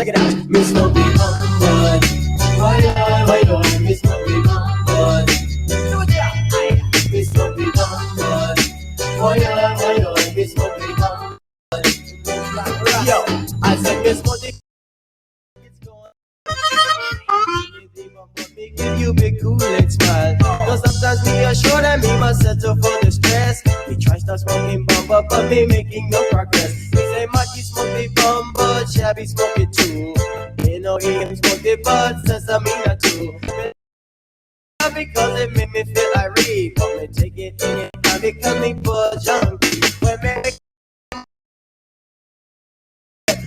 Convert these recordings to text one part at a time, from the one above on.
check it out. Me smoke the bud. Why don't me smoke the bud? Me smoke the bud. Why don't me smoke the bud? Yo, I said me smoke the. Me give you big cool and smile. Cause sometimes me assure that me must settle for the stress. Me try start smoking bumper, but me making no progress. Me say Mikey smoke the bum, but Shabby smoke it too. Me know him smoke the bud, says I mean not too. Because it make me feel like real. But me take it in it now because me bud junkie. When me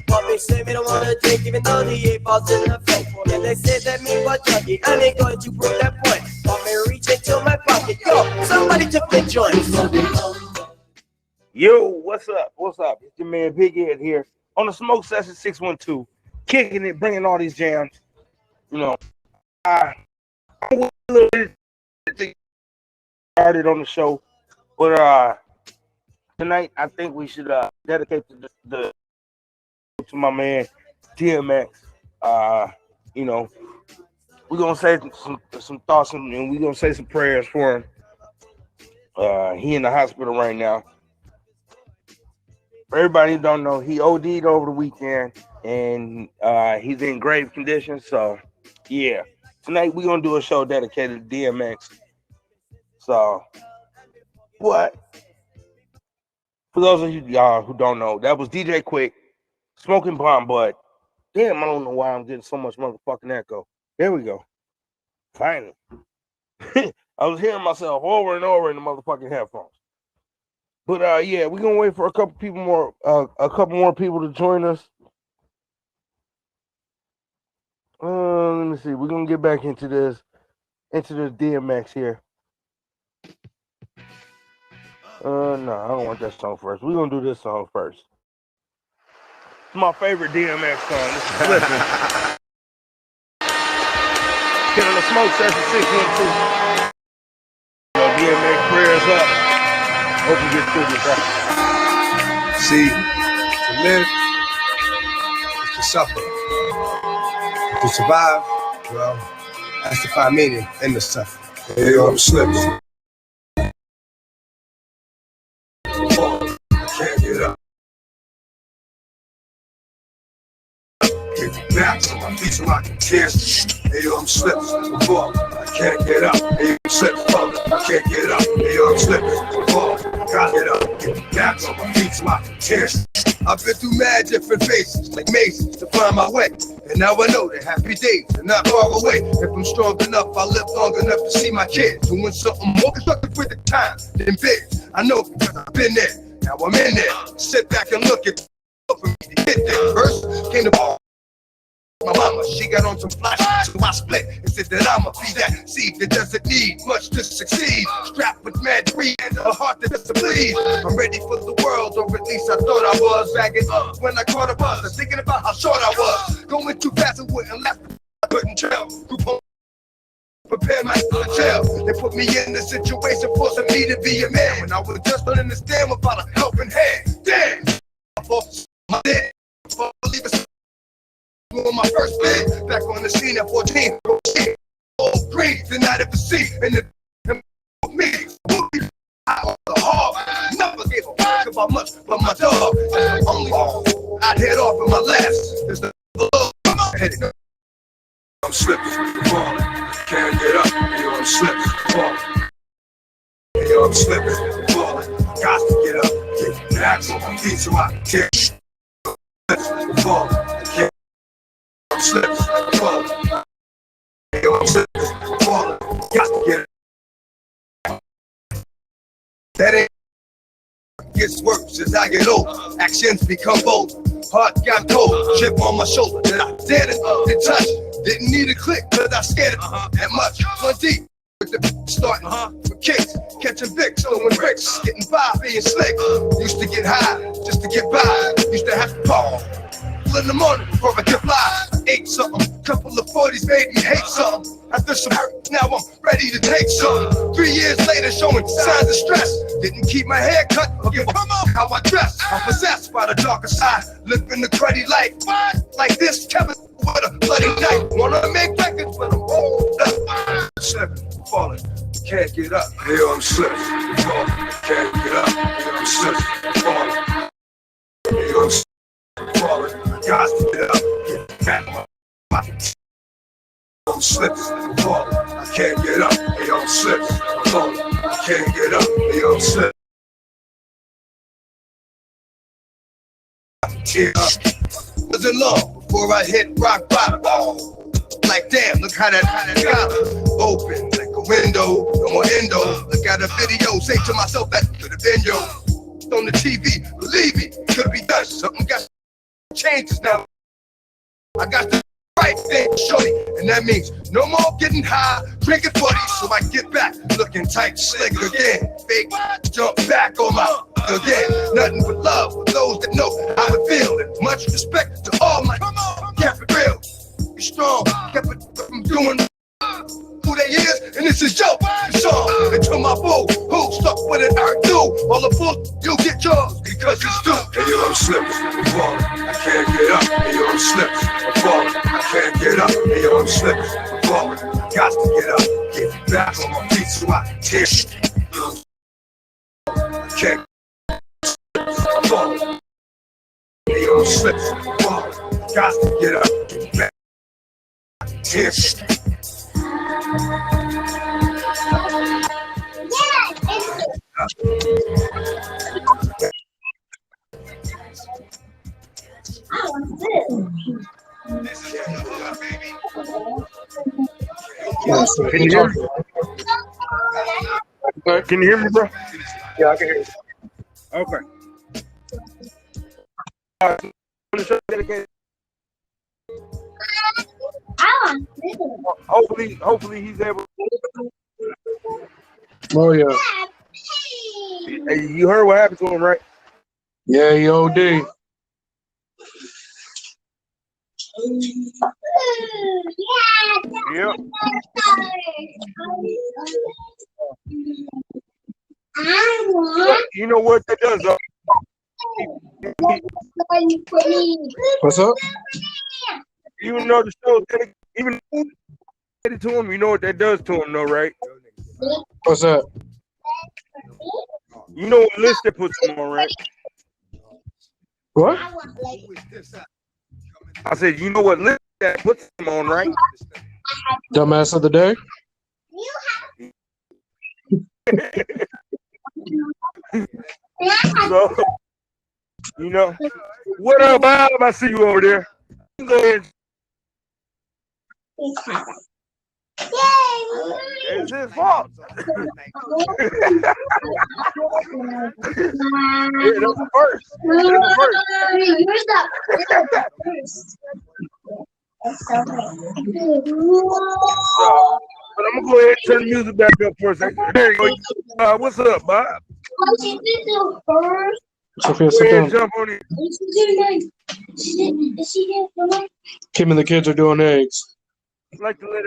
but me say me don't wanna drink even though the 8 balls in the face. And they say that me was junkie, I ain't going to prove that point. But me reach into my pocket, yo, somebody took the joint. Yo, what's up? What's up? It's your man Big Ed here on the Smoke Session 612, kicking it, bringing all these jams. You know, I started on the show, but tonight I think we should dedicate the to my man DMX. You know, we're gonna say some thoughts and we're gonna say some prayers for him. He in the hospital right now. For everybody who don't know, he OD'd over the weekend and he's in grave condition. So yeah, tonight we're gonna do a show dedicated to DMX. So what? For those of y'all who don't know, that was DJ Quick, Smoking Bomb Bud. Damn, I don't know why I'm getting so much motherfucking echo. There we go. Finally. I was hearing myself over and over in the motherfucking headphones. But yeah, we're gonna wait for a couple more people to join us. Let me see. We're gonna get back into this DMX here. No, I don't want that song first. We're gonna do this song first. It's my favorite DMX song. This is Flippin'. Get on the Smoke Session 612. DMX prayers up. Hope you get through this. See, to live is to suffer. To survive, well, that's to find meaning in the suffering. Hey, yo, I'm slipping. Can't get up. Back on my feet so I can dance. Hey yo, I'm slipping, I'm falling, I can't get up. Hey yo, I'm slipping, falling, I can't get up. Hey yo, I'm slipping, I'm falling, I gotta get up. Get back on my feet so I can dance. I've been through mad different phases, like mazes, to find my way. And now I know that happy days are not far away. If I'm strong enough, I'll live long enough to see my kids doing something more constructive with the time than big. I know because I've been there, now I'm in there. Sit back and look at for me to get there. First came the ball. My mama, she got on some flash, so I split and said that I'ma be that seed that doesn't need much to succeed. Strapped with mad greed and a heart that doesn't bleed. I'm ready for the world, or at least I thought I was. Bagging up when I caught a bus, I'm thinking about how short I was. Going too fast and wouldn't last, I couldn't tell. Prepare myself to jail. They put me in the situation, forcing me to be a man. When I was just learning to stand without a helping hand. Damn, I fought my dead. Believe it. On my first bid, back on the scene at 14. All green, the night of the sea, and the me, out of the hall. Never gave a fuck about much but my dog. That's the only I'd head off in my last. There's the love heading up. I'm slipping, falling, can't get up. Yo, I'm slipping, falling. Yo, I'm slipping, falling, got to get up. Get back on my feet so I can falling, can't. I'm slipping, falling. Yo, I'm slipping, falling, got to get up. That ain't gets worse as I get old. Actions become bold. Heart got cold. Chip on my shoulder that I didn't touch. Didn't need a click cause I scared it that much. One deep with the starting with kicks. Catching Vicks, throwing bricks. Getting by, being slick. Used to get high just to get by. Used to have to fall in the morning before I could fly. I ate something. Couple of 40s made me hate something. After some hurt, now I'm ready to take something. 3 years later, showing signs of stress. Didn't keep my hair cut or give a how I dress. I'm possessed by the darker side. Living the cruddy life. Like this, Kevin with a bloody knife. Wanna make records, but I'm old. Slipping, falling, can't get up. Here I'm slipping, falling, can't get up. Here I'm slipping, falling. Here I'm slipping, falling. Got to get up, get back. I'm slipping, falling. I can't get up. Here I'm slipping, falling. I can't get up. Here I'm slipping. Yeah. Wasn't long before I hit rock bottom. Oh, like damn, look how that collar open like a window. No more endo. Look at a video, say to myself that could have been yo. On the TV, believe me, could be done. Something got changes now. I got the right thing, shorty, and that means no more getting high, drinking 40, so I get back, looking tight, slick again. Fake, jump back on my again. Nothing but love for those that know how I feel, and much respect to all my. Kept it real, be strong, kept it from doing who they is, and this is your song. Until my boo, who stuck with it, I do. All the bull, you get yours because it's due. Hey yo, I'm slipping, I'm falling, I can't get up. Hey yo, I'm slipping, I'm falling, I can't get up. Hey yo, I'm slipping, I'm falling, got to get up, get back on my feet so I can tear shit. I can't. I'm falling. Hey yo, I'm slipping, I'm falling, got to get up, get back, tear shit. Can you hear me? Can you hear me, bro? Yeah, I can hear you. Okay. Hopefully he's able. Oh yeah. Hey, you heard what happened to him, right? Yeah, he OD. Yep. You know what that does, though? What's up? Even though the show, even to him, you know what that does to him, though, right? What's that? You know what list that puts him on, right? What? I said, you know what list that puts him on, right? Dumbass of the day? So, you know, what up, Bob? I see you over there. Go ahead. It's his fault. Yeah, that's the first. That's the first. But I'm gonna go ahead and turn the music back up for a second. There you go. What's up, Bob? Sophia, Go sit ahead down. and jump on it. Kim and the kids are doing eggs. I'd like to let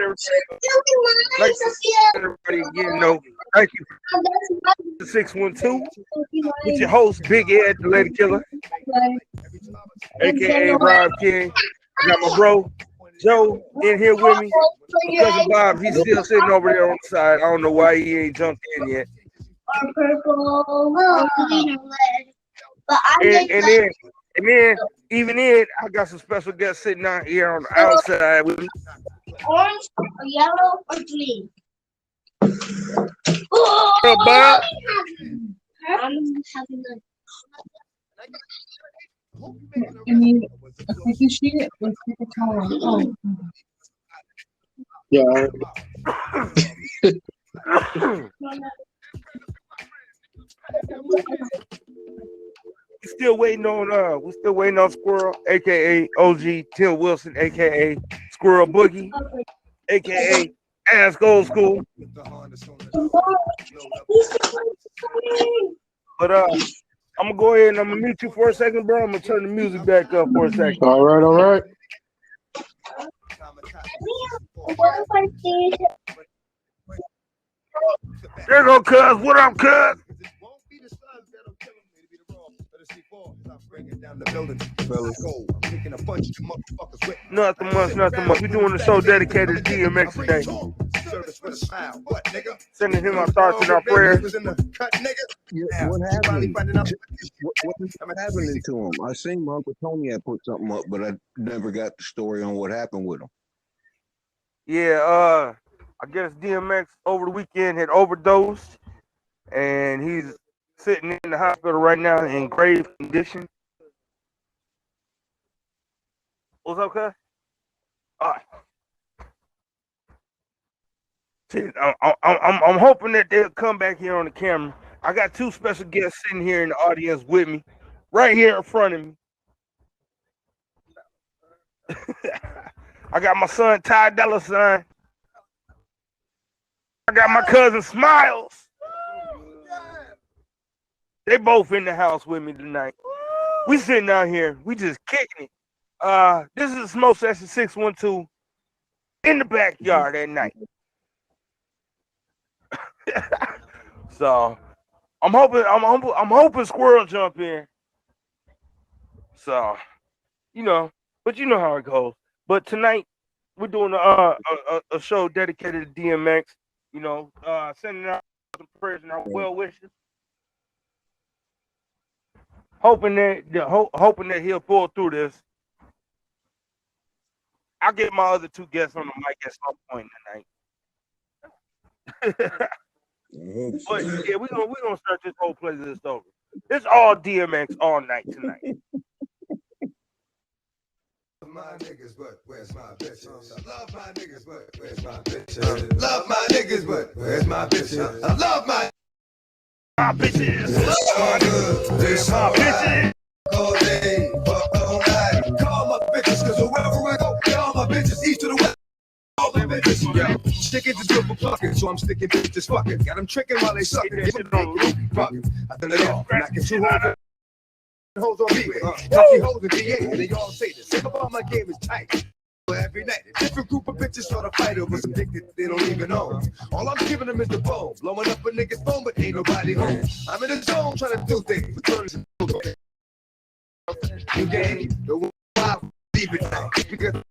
everybody again know. Thank you for 612 with your host, Big Ed, the Lady Killer, aka Rob King. I got my bro Joe in here with me. My cousin Bob, he's still sitting over there on the side. I don't know why he ain't jumped in yet. And then, even then, I got some special guests sitting out here on the outside with me. Orange or yellow or green? What up, Bob? I'm having I think you see it. Let's take a towel. Oh. Yeah. We're still waiting on Squirrel, aka OG Tim Wilson, aka Squirrel Boogie, aka Ask Old School. But I'm gonna go ahead and I'm gonna mute you for a second, bro. I'm gonna turn the music back up for a second. All right, all right. There go Cuz. What up, Cuz? Fellas. I'm picking a bunch of motherfuckers with Nothing much. We're doing a show dedicated to DMX today. service with a smile. What, nigga? Sending him our thoughts and our prayers. Was in the cut, nigga. Yeah, what Finally happened? finding out. What happened to him? I seen my Uncle Tony had put something up, but I never got the story on what happened with him. Yeah, I guess DMX over the weekend had overdosed, and he's sitting in the hospital right now in grave condition. What's up, cuz? All right. See, I'm hoping that they'll come back here on the camera. I got two special guests sitting here in the audience with me, right here in front of me. I got my son Ty Dolla $ign. I got my cousin Smiles. They both in the house with me tonight. We sitting out here. We just kicking it. This is a Smoke Session 612 in the backyard at night. So I'm hoping Squirrel jump in. So, but you know how it goes. But tonight we're doing a show dedicated to DMX. Sending out some prayers and our well wishes. Hoping that he'll pull through this. I'll get my other two guests on the mic at some point tonight. But yeah, we're gonna start this whole playlist over. It's all DMX all night tonight. My niggas, but where's my bitches? I love my niggas, but where's my bitches? Love my niggas, but where's my bitches? I love my bitches. This my bitches. All day, fuck all night. Call my bitches, cause wherever I go, all my bitches, east to the west. All my bitches, yo. Chicken just good for plucking, so I'm sticking bitches fucking. Got them tricking while they sucking. Fucking. I done it all. Knocking 2 hoes on me. Cocky hoes in VA, and they all say this. Think about my game is tight. Every night, a different group of bitches start a fight over some dick that they don't even own. All I'm giving them is the bone, blowing up a nigga's phone, but ain't nobody home. I'm in the zone trying to do things, but turn into new game. The wild leave it now, because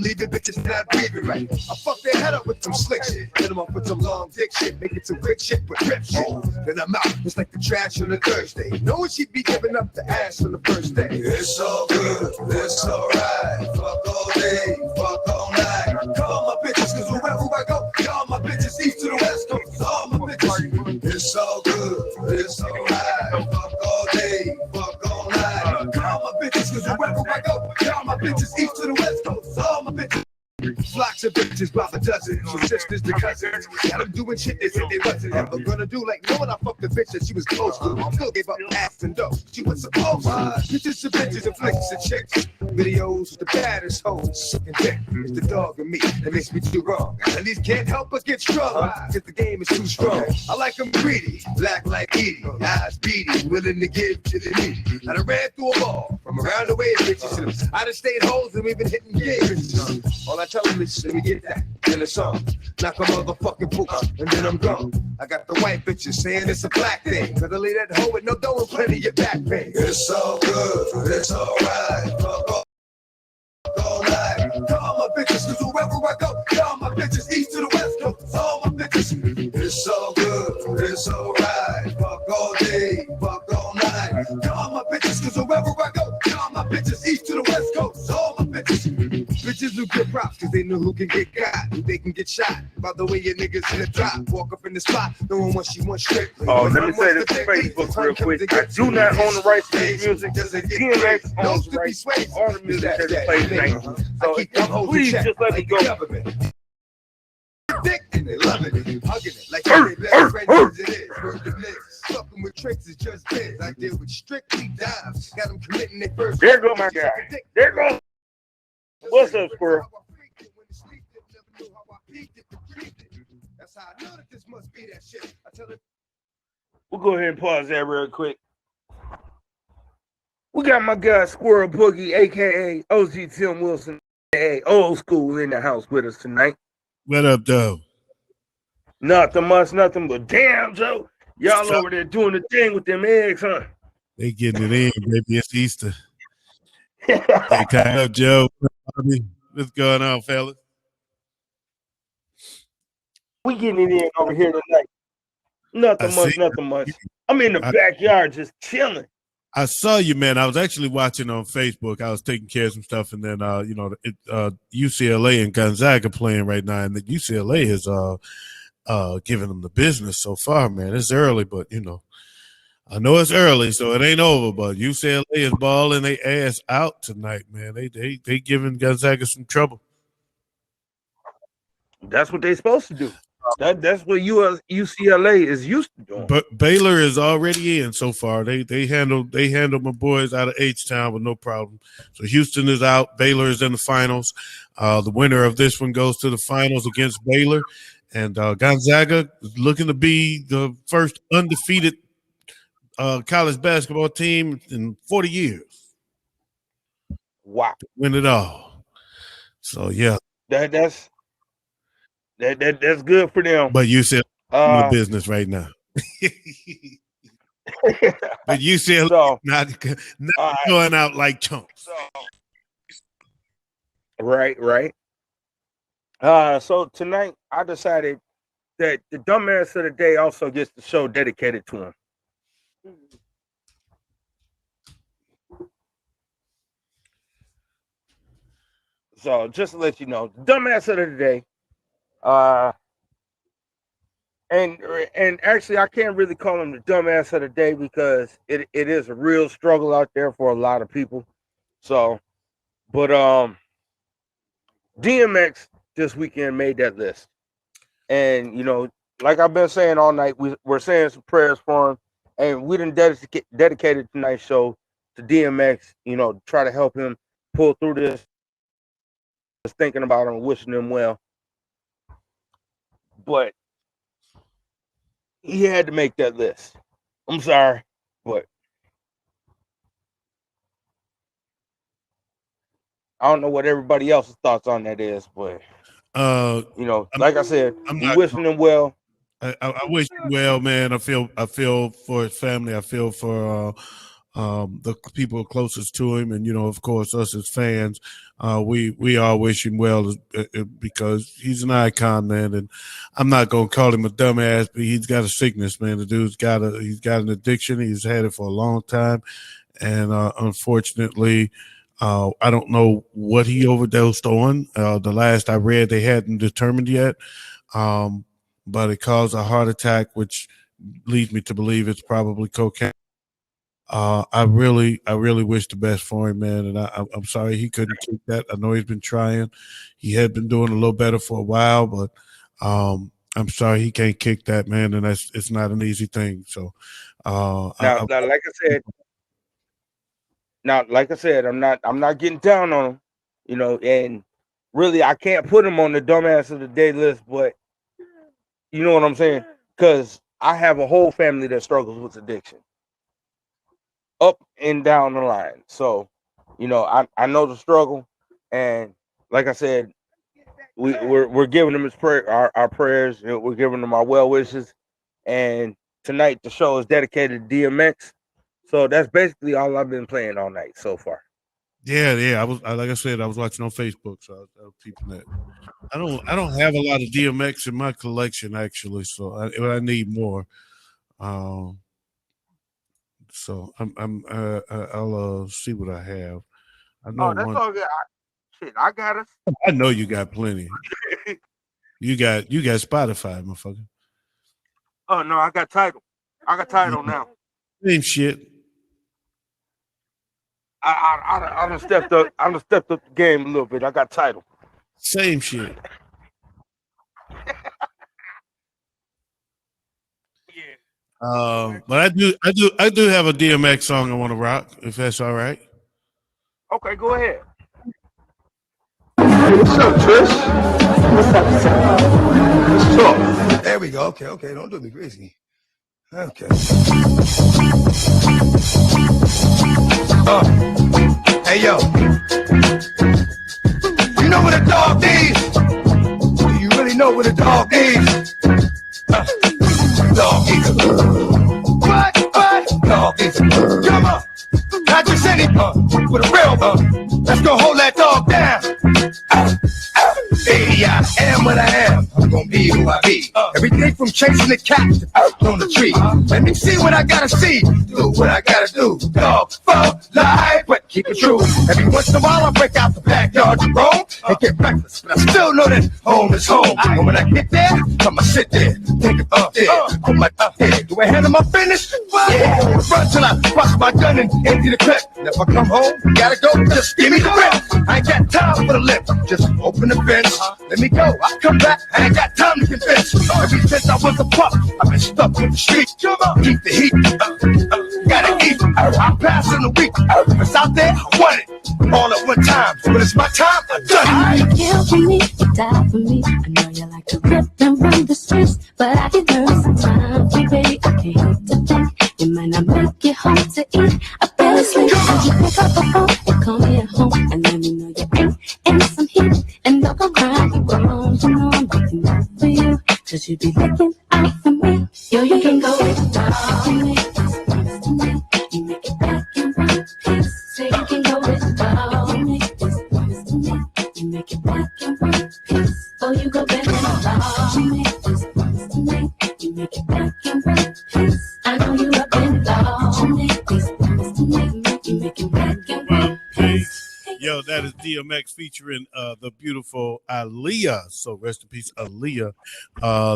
leave the bitches not breathing right. I fuck their head up with some slick shit, hit them up with some long dick shit, make it some quick shit with rip shit. Then I'm out, it's like the trash on a Thursday. Knowing she'd be giving up the ass on the first day. It's all good, it's alright. Fuck all day, fuck all night. Call my bitches, cause wherever I go, y'all my bitches, east to the west coast, all my bitches. It's all good, it's alright. Fuck all day, fuck all night. Call my bitches, cause wherever I go, y'all my bitches, east to the west coast, all my bitches. Flocks of bitches by the dozens, from sisters to cousins. Got them doing shit they said they wasn't ever gonna do. Like knowing I fucked a bitch that she was close to. Still gave up ass and dough. She was supposed to. Bitches to bitches and flicks and chicks. Videos with the baddest hoes sucking dick. It's the dog in me that makes me do wrong. And these can't help but get strong. Cause the game is too strong. I like them greedy, black like Edie, eyes beady, willing to give to the needy. I done ran through them all, from around the way bitches. I done stayed hoes and we've been hitting gigs. All I tell them is, let me get that in a song. Knock a motherfucking boot, and then I'm gone. I got the white bitches saying it's a black thing. Cause I leave that hoe with no dough and plenty of back pain. It's all good, it's alright. Fuck all night. Call my bitches, cause wherever I go, y'all my bitches, east to the west coast, all my bitches. It's all good, it's alright. Fuck all day, fuck all night. Call my bitches, cause wherever I go, y'all my bitches, east to the west coast, all my bitches. Bitches who get props, cause they know who can get got, who they can get shot. By the way your niggas in the drop, walk up in the spot, knowing what she wants straight. Oh, let me say this to Facebook real quick. I do not own the rights to this music. DMX owns the rights to all the music that plays tonight. So please just let me go. Dick and they love it, hugging it like every best friend as it is. Word to bliss. Fucking with tricks is just biz. I deal with strictly dimes. Got them committing their first. There go my guy. There goes. What's up, Squirrel? That's how I know that this must be that shit. I tell it. We'll go ahead and pause that real quick. We got my guy Squirrel Boogie, aka OG Tim Wilson, aka Old School, in the house with us tonight. What up, though? Nothing much, nothing but damn, Joe. Y'all over there doing the thing with them eggs, huh? They getting it in, baby. It's Easter. Hey, kind up, Joe. Bobby, what's going on, fellas? We getting it in over here tonight. Nothing much. I'm in the backyard just chilling. I saw you, man. I was actually watching on Facebook. I was taking care of some stuff, and then UCLA and Gonzaga playing right now, and the UCLA is giving them the business so far, man. It's early, but I know it's early, so it ain't over. But UCLA is balling their ass out tonight, man. They giving Gonzaga some trouble. That's what they're supposed to do. That's what UCLA is used to doing. But Baylor is already in so far. They handled my boys out of H-Town with no problem. So Houston is out. Baylor is in the finals. The winner of this one goes to the finals against Baylor, and Gonzaga is looking to be the first undefeated college basketball team in 40 years. Wow, win it all. So yeah, that's good for them. But you said the business right now. But you said not going out like chumps. Right. So tonight I decided that the dumbass of the day also gets the show dedicated to him. So just to let you know, the dumbass of the day. And actually I can't really call him the dumbass of the day because it is a real struggle out there for a lot of people. So, but DMX this weekend made that list. And like I've been saying all night, we're saying some prayers for him, and we done dedicated tonight's show to DMX, to try to help him pull through this. Just thinking about him, wishing him well. But he had to make that list. I'm sorry, but I don't know what everybody else's thoughts on that is, but like I said, I'm wishing him well. I wish him well, man. I feel for his family. I feel for the people closest to him, and of course, us as fans, we all wish him well because he's an icon, man. And I'm not gonna call him a dumbass, but he's got a sickness, man. The dude's got an addiction. He's had it for a long time, and unfortunately, I don't know what he overdosed on. The last I read, they hadn't determined yet, but it caused a heart attack, which leads me to believe it's probably cocaine. I really wish the best for him, man, and I'm sorry he couldn't keep that. I know he's been trying. He had been doing a little better for a while, but I'm sorry he can't kick that, man, and it's not an easy thing. So like I said, I'm not getting down on him, and really I can't put him on the dumbass of the day list, but you know what I'm saying? Because I have a whole family that struggles with addiction. Up and down the line. So, I know the struggle, and like I said, we're giving him his our prayers, we're giving him our well wishes, and tonight the show is dedicated to DMX. So that's basically all I've been playing all night so far. Yeah. I was like I said, I was watching on Facebook, so I was peeping that. I don't have a lot of DMX in my collection actually, so I need more. So I'll see what I have. I know that's all good. I got it. I know you got plenty. you got Spotify, motherfucker. Oh no, I got Tidal. Now. Same shit. I done stepped up. I done stepped up the game a little bit. I got Tidal. Same shit. But I do have a DMX song I want to rock, if that's all right. Okay, go ahead. Hey, what's up, Trish? What's up, sir? Let's talk. There we go. Okay. Don't do me crazy. Okay. Hey, yo. You know what a dog is? Do you really know what a dog is? Dog is a bird. What? Dog is a bird. Come on. with a real one. Let's go hold that dog down. Baby, I am what I am. I'm gonna be who I be. Everything from chasing the cat to perch on the tree. Let me see what I gotta see. Do what I gotta do. Dog, fuck, lie, but keep it true. Every once in a while I break out the backyard to roam and get breakfast, but I still know that home is home. And when I get there, I'ma sit there, think about there. Put my up there. Do I handle my business? Yeah. Run till I box my gun and empty the clip. And if I come home, gotta go, just give me the rip. I ain't got time for the lip. Just open the fence. Let me go. I come back. I ain't got time to convince. Ever since I was a pup, I've been stuck with the streets. Keep the heat. Gotta eat. I'm passing the week. If it's out there, I want it. All at one time. So when it's my time, I'm done. You kill for me, you die for me. I know you like to rip and run the streets, but I can learn sometimes. You baby, I can't help to think you might not make it home to eat. I barely sleep, so you pick up the phone and call me at home and let me know you ain't in some heat. And don't go crying, you alone. You know I'm looking out for you, 'cause you be looking out for me. Yo, you can go with dog to me. Promise to me, you make it back in one piece. Say you can go with dog to me. Promise to me, you make it back in one piece. Oh, you go back and dog to me. Promise to me, you make it back in one piece. I know you up in dog to me. Promise to me, you make it back in one piece. Yo, that is DMX featuring the beautiful Aaliyah. So rest in peace, Aaliyah.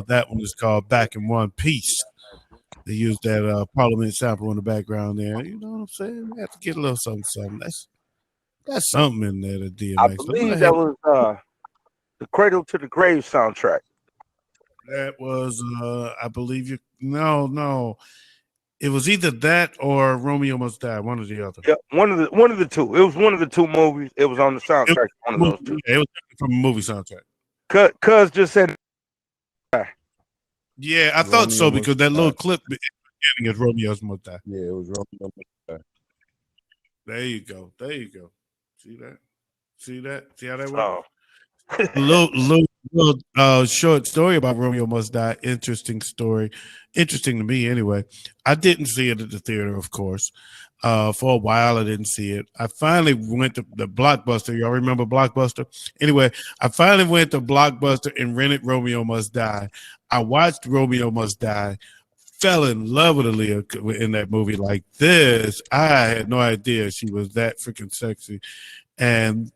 That one is called Back in One Piece. They used that Parliament sample in the background there. You know what I'm saying? We have to get a little something. That's something in there, the DMX. I believe that was the Cradle to the Grave soundtrack. That was, I believe you. No. It was either that or Romeo Must Die, one or the other. Yeah, one of the two. It was one of the two movies. It was on the soundtrack. One of those two. It was from a movie soundtrack. Cuz just said. Yeah, I thought so because that little clip at the beginning is Romeo Must Die. Yeah, it was Romeo Must Die. There you go. See that? See how that works? Oh. A little short story about Romeo Must Die. Interesting story. Interesting to me anyway. I didn't see it at the theater, of course. For a while, I didn't see it. I finally went to the Blockbuster. Y'all remember Blockbuster? Anyway, I finally went to Blockbuster and rented Romeo Must Die. I watched Romeo Must Die, fell in love with Aaliyah in that movie like this. I had no idea she was that freaking sexy. And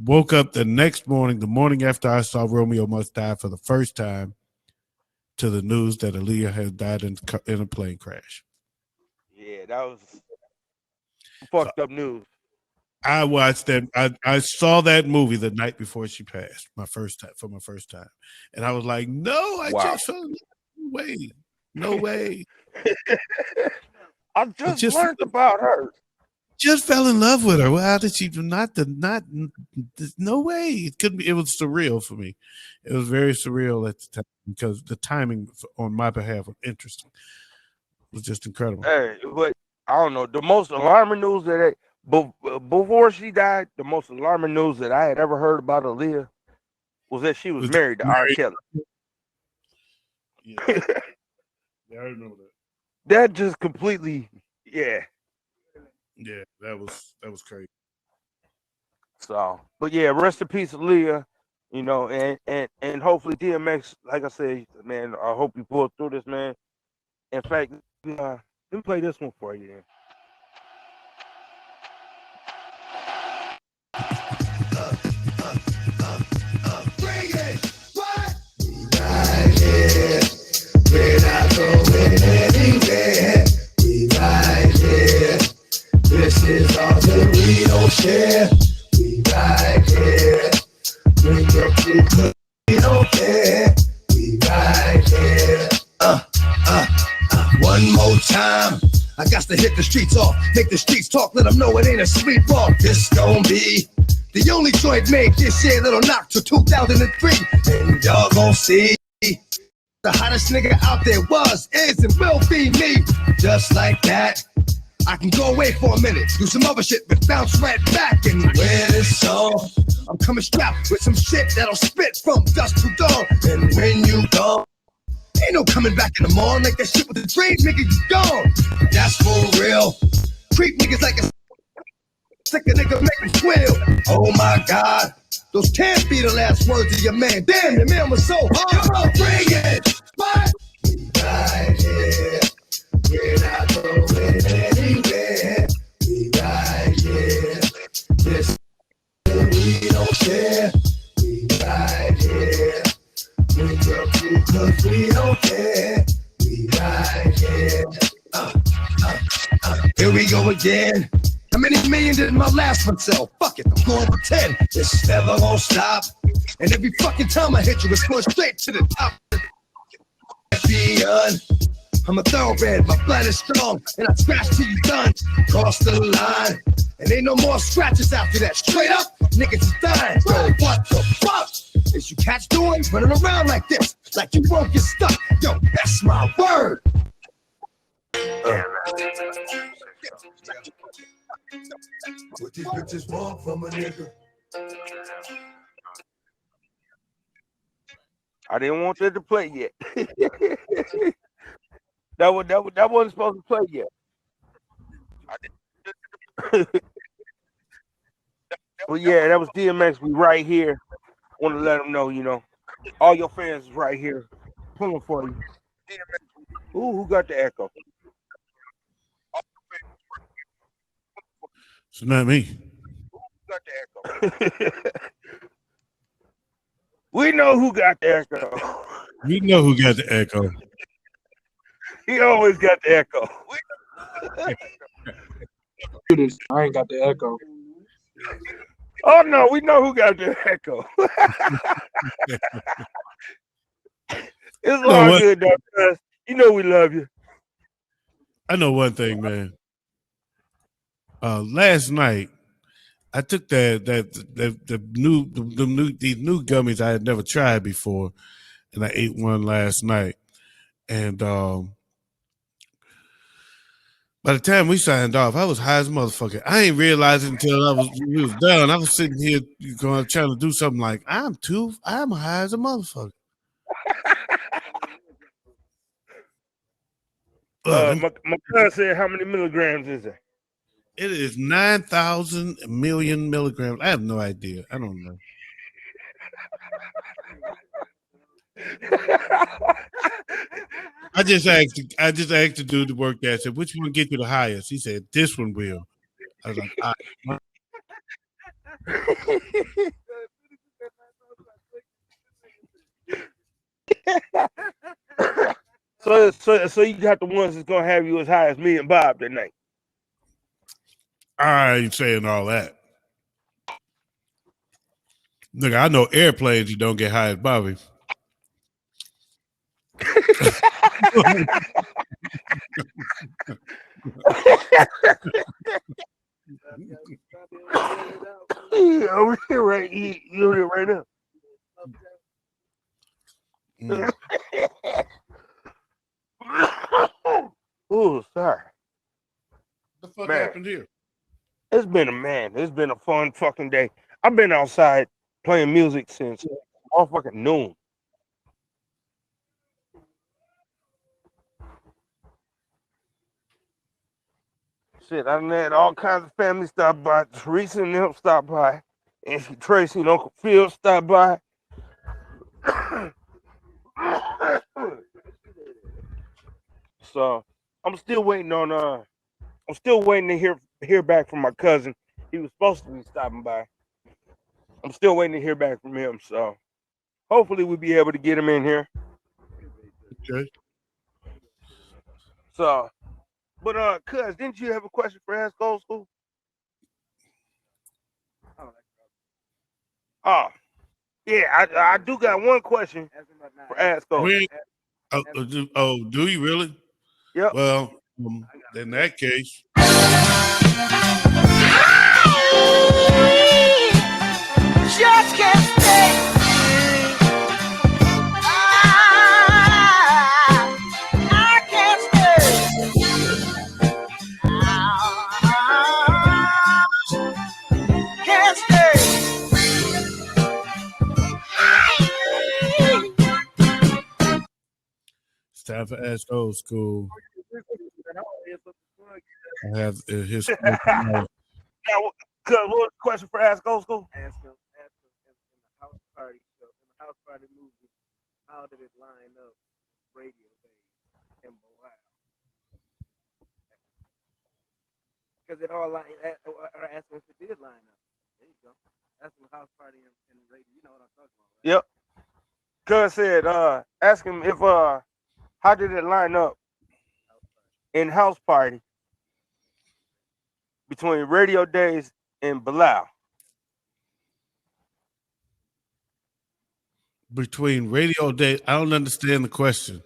woke up the next morning, the morning after I saw Romeo Must Die for the first time, to the news that Aaliyah had died in a plane crash. Yeah, that was fucked up news. I watched that. I saw that movie the night before she passed, my first time, and I was like, "No, I just fell. No way." I just learned about her. Just fell in love with her. Well, how did she not? No way. It couldn't be. It was surreal for me. It was very surreal at the time because the timing on my behalf was interesting. It was just incredible. Hey, but I don't know. The most alarming news before she died, the most alarming news that I had ever heard about Aaliyah was that she was married to R. Kelly. Yeah, I remember that. That just completely, yeah, that was crazy. So, but yeah, rest in peace, Aaliyah. You know, and hopefully DMX, like I said, man, I hope you pull through this, man. In fact, let me play this one for you. Bring it! What? We right here. We're not going anywhere. We right here. This is all that we don't share. We right here. Bring your people. We don't care. We right here. One more time. I got to hit the streets off, make the streets talk, let them know it ain't a sleepwalk. This gon' be the only joint made this year that'll knock to 2003. And y'all gon' see the hottest nigga out there was, is, and will be me. Just like that, I can go away for a minute, do some other shit, but bounce right back and wear this song. I'm coming strapped with some shit that'll spit from dusk to dawn. And when you gone, ain't no coming back in the morning like that shit with the dream, nigga, you gone. That's for real. Creep niggas like a Sick a nigga make me squeal. Oh my God. Those can't be the last words of your man. Damn, your man was so hard. Come on, bring it. What? We right here. We're not going anywhere. We right here. This we don't care. We right here. We love you 'cause we don't care. We right here. Here we go again. How many million did my last one sell? Fuck it, I'm going for 10. This never gonna stop. And every fucking time I hit you, it's going straight to the top. Beyond. I'm a thoroughbred, my blood is strong, and I scratch till you done. Cross the line, and ain't no more scratches after that. Straight up, niggas is dying. Bro, what the fuck is you cats doing? Running around like this, like you won't get stuck. Yo, that's my word. What these bitches want from a nigga? I didn't want that to play yet. that wasn't supposed to play yet. Well, yeah, that was DMX. We right here. Want to let them know, you know, all your fans is right here, pulling for you. Ooh, who got the echo? It's not me. Who got the echo? We know who got the echo. You know who got the echo. He always got the echo. I ain't got the echo. Oh no, we know who got the echo. It's all good though, cuz you know we love you. I know one thing, man. Last night, I took these new gummies I had never tried before, and I ate one last night. And by the time we signed off, I was high as a motherfucker. I ain't realized it until we was done. I was sitting here trying to do something like I'm high as a motherfucker. My cousin said, how many milligrams is it? It is 9,000 million milligrams. I have no idea. I don't know. I just asked the dude to work there. I said, which one get you the highest? He said, this one will. I was like, all right. So you got the ones that's gonna have you as high as me and Bob that night. I ain't saying all that. Look, I know airplanes you don't get high as Bobby. Over here, right? You over here right now. Oh, sorry. What the fuck Man. happened here? It's been a fun fucking day. I've been outside playing music since all fucking noon. Shit, I done had all kinds of family stop by. Teresa and them stop by. Auntie Tracy and Uncle Phil stop by. So I'm still waiting to hear back from my cousin. He was supposed to be stopping by. I'm still waiting to hear back from him. So hopefully we'll be able to get him in here. Okay. So, but cuz, didn't you have a question for Ask Old School? Oh, yeah, I do got one question for Ask Old. Do you really? Yep. Well, in that case. Just can't stay. I can't stay. Can't stay. It's time for Ask Old School. I have his. Cuz what was the question for Ask Old School? Ask him in the house party show, in the house party movie, how did it line up radio days and Bow? Because it all line, or ask him if it did line up. There you go. That's the house party and radio. You know what I'm talking about, right? Yep. Cuz said, ask him if how did it line up in House Party between Radio Days and Bilal? Between Radio Day, I don't understand the question.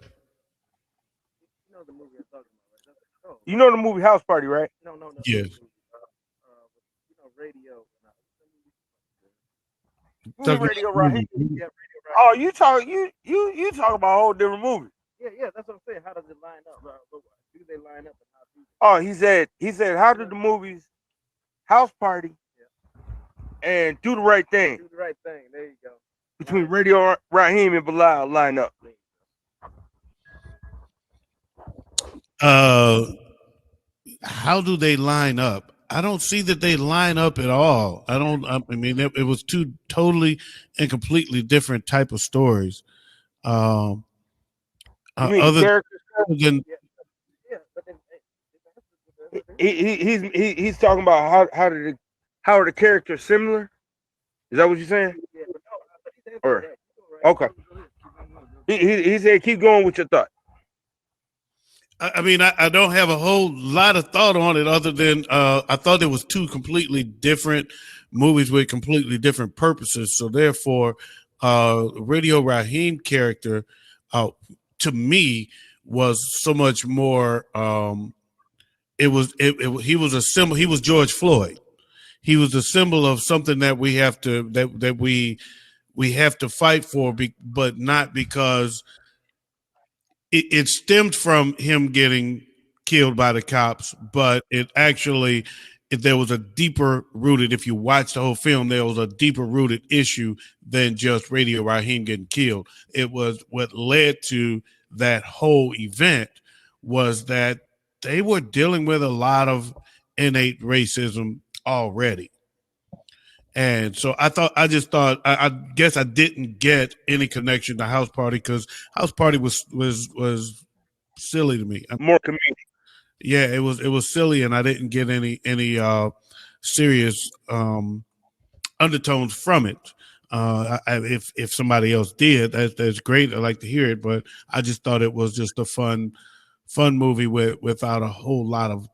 You know the movie I'm talking about, right? That's the show. You know the movie House Party, right? No. Yes. You know, radio. Talking Radio about Raheem. movie. Yeah, radio. Right. Oh, you talk about a whole different movie. Yeah, that's what I'm saying. How does it line up? Do they line up and how do they? Oh, he said, how did the movies House Party and Do the Right Thing Do the right thing. There you go. between Radio Raheem and Bilal line up? How do they line up? I don't see that they line up at all. I mean, it was two totally and completely different type of stories. You mean Other characters? than Yeah, but then He's talking about how are the characters similar? Is that what you're saying? yeah, but no, but he's Or- answering that. Okay. He said keep going with your thought. I mean, I don't have a whole lot of thought on it other than I thought there was two completely different movies with completely different purposes. So therefore, Radio Raheem character to me was so much more. He was a symbol. He was George Floyd. He was a symbol of something that we have to that we have to fight for, but not because. It stemmed from him getting killed by the cops, but there was a deeper rooted, if you watch the whole film, there was a deeper rooted issue than just Radio Raheem getting killed. It was what led to that whole event was that they were dealing with a lot of innate racism already. And so I guess I didn't get any connection to House Party because House Party was silly to me. More comedic. Yeah, it was silly, and I didn't get any serious undertones from it. If somebody else did, that's great. I'd like to hear it, but I just thought it was just a fun movie without a whole lot of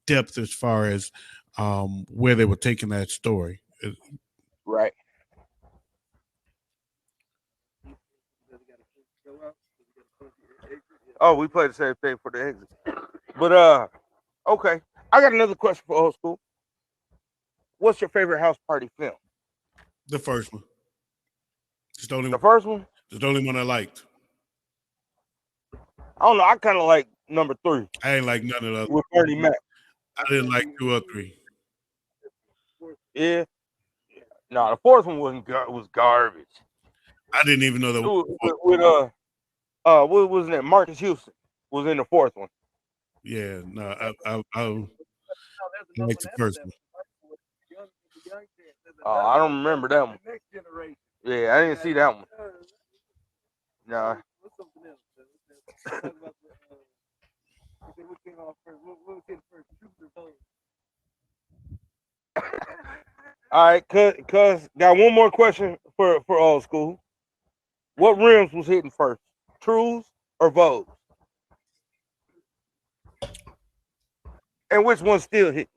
depth as far as where they were taking that story. Right. Oh, we played the same thing for the exit. But okay. I got another question for Old School. What's your favorite House Party film? The first one. It's the only The first one? It's the only one I liked. I don't know. I kind of like number 3 I ain't like none of those. with Bernie Mac. I didn't like 2 or 3. Yeah. No, the fourth one was garbage. I didn't even know that. What was that? Marcus Houston was in the fourth one. Yeah, no, I like the first one. Oh, I don't remember that one. Next generation. Yeah, I didn't see that one. Nah. What's something else? Talk about what came off first? What came first? Truth or Vogue? All right, cuz got one more question for Old School. What rims was hitting first? Trues or Vogues? And which one still hit?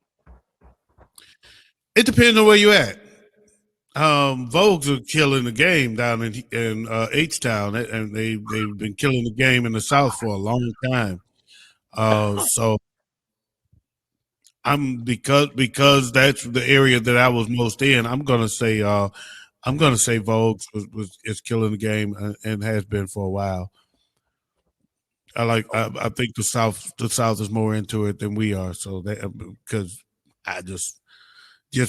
It depends on where you at. Vogues are killing the game down in H-Town, and they've been killing the game in the South for a long time. So I'm because that's the area that I was most in. I'm gonna say Vogues is killing the game and has been for a while. I think the South is more into it than we are. So because I just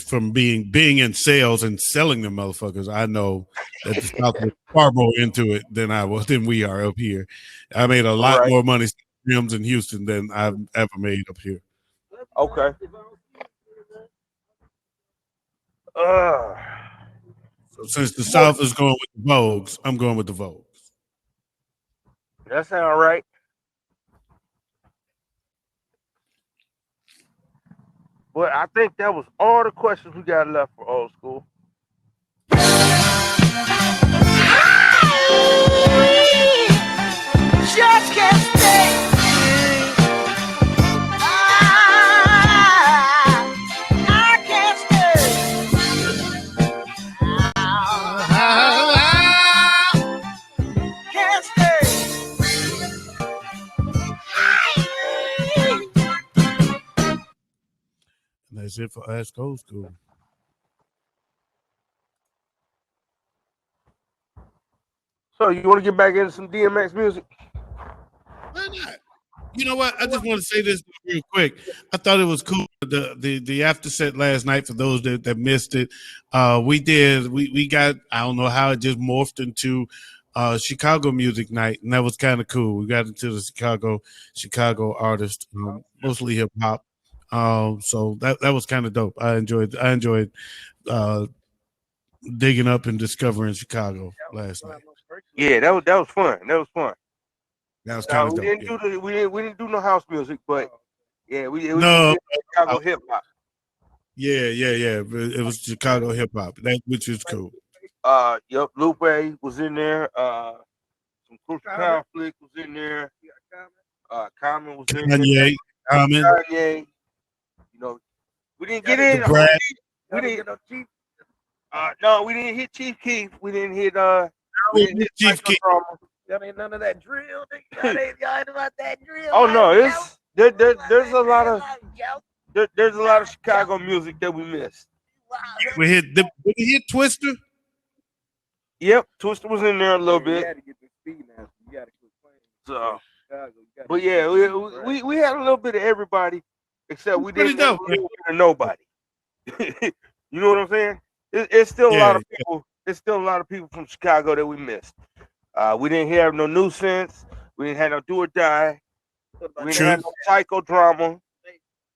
from being in sales and selling them motherfuckers, I know that the South is far more into it than we are up here. I made a lot more money rims in Houston than I've ever made up here. Okay. So since the South is going with the Vogues, I'm going with the Vogues. That sound right. But I think that was all the questions we got left for old school. Just can't stay. I can't stay. Can't stay. And that's it for Ask Old School. So you want to get back into some DMX music? Why not? You know what? I just want to say this real quick. I thought it was cool. The after set last night, for those that missed it, we got, I don't know how it just morphed into Chicago music night, and that was kind of cool. We got into the Chicago artists, mostly hip hop. So that was kind of dope. I enjoyed digging up and discovering Chicago last night. Yeah, that was fun. That was fun. That was kind of dope. We didn't do no house music, but yeah, it was Chicago hip hop. Yeah. It was Chicago hip hop, which is cool. Yep, Lupe was in there. Some Crucial Conflict was in there. Common was in there. Kanye. You know, we didn't get in. We didn't. No, we didn't hit Chief Keef. We didn't hit Chief Keef. Y'all ain't none of that drill. Y'all ain't about that drill. Oh no, there's a lot of there's a lot of Chicago music that we missed. We hit Twister. Yep, Twister was in there a little bit. So, but yeah, we had a little bit of everybody, except we didn't have nobody. You know what I'm saying? It's still a lot of people. It's still a lot of people from Chicago that we missed. We didn't have no Nuisance. We didn't have no Do or Die. We didn't have no Psychodrama.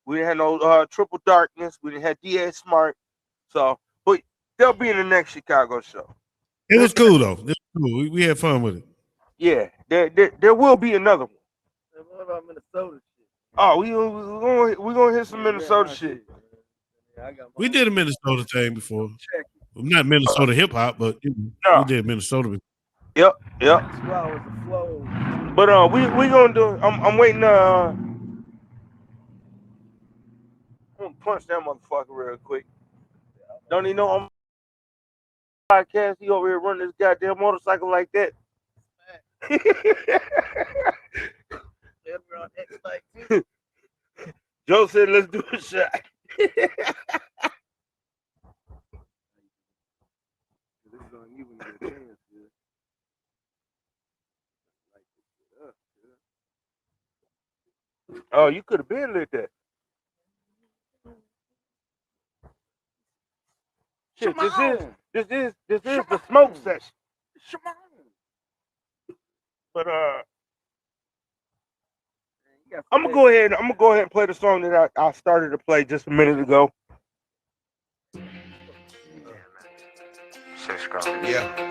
We didn't have no Triple Darkness. We didn't have D.A. Smart. So, but they'll be in the next Chicago show. It was cool though. It was cool. We had fun with it. Yeah, there will be another one. What about Minnesota shit? Oh, we gonna hit some Minnesota shit. We did a Minnesota thing before. Not Minnesota hip hop, but we did Minnesota. Yep. But we gonna do. I'm waiting. I'm gonna punch that motherfucker real quick. Don't even know I'm podcast. He over here running this goddamn motorcycle like that. Joe said, "Let's do a shot." Oh, you could have been like that. Shit, this is the smoke session. But I'm gonna go ahead and play the song that I started to play just a minute ago. Yeah.